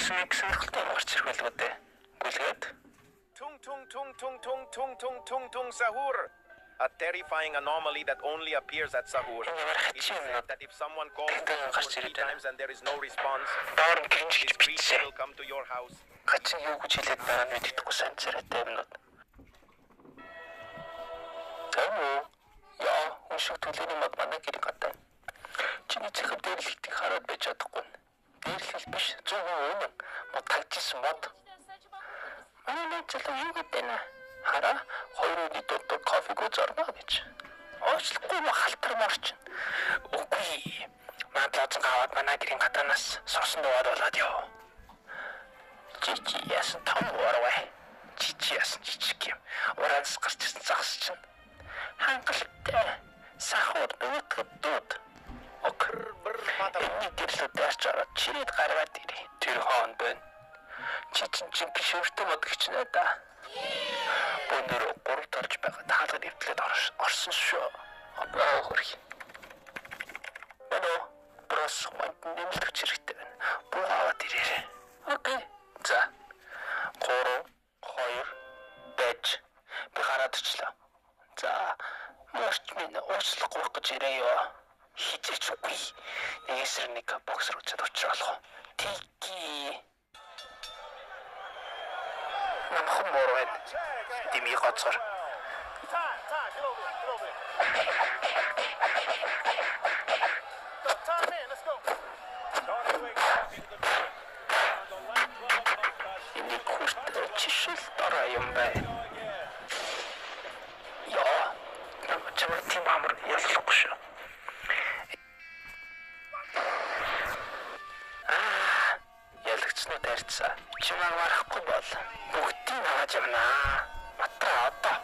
Нэг сонирхолтой гарч ирэх байлгүй дээ. Гүлгээд. Tung sahur. A terrifying anomaly that only appears at sahur. It is said that if someone calls sahur 3 times and there is no response, this creature will come to your house. Хачин юу гэж хэлээд байгаа нь мэдэхгүй сайн царайтай юмнууд. Тэмээ. Яа, уншиг төлөвний мод манай гэрэг гадаа. Чиний цэхэв дээрлэгтийг хараад байж чадахгүй. Дээрлэл биш 100% мод тагжсэн мод. Манай залуу юу гэдэг вэ? Хараа, хоёр үний дутуу кофег зорно гэж. Оочлохгүй халтар морч. Үгүй. Мадлаач гаваад манай гэрийн гадаанаас сорсон дуугаад болоод ёо. Чичи ясан том уурвэ. Чичи ясан чичиг юм. Ураас гарч ирсэн загас чинь. Хангалтай. Сахар дууд. Окр бэр гэрлүүдээр чараад чирээд гаргаад ирээ. Тэр хоон байна. Чичин гişвэртэй модгч нэ да. Өндөр 3 тарж байгаа таалгад эвдлээд орсон шүү. Апаа хөрх. Бано брос манд нэмэлтч хэрэгтэй байна. Бууваад ирээрэй. Окей. За. 3 2 бэж. Би гараад ичлээ. За. Мөрч минь уучлахгүй гэж ирээ ёо. Хичээч үгүй. Нэгсэр нэг боксер үзээд уучруулах. Тики. Намхан морвэд. Дими гоцор. Ini kurta чишэл дараа юм байна. Яа. Чамд тийм амар ялахгүй шүү. Ялагчнаа тарьцаа. Чимээ марахгүй бол бүгдийг аваад явна. Матра одоо.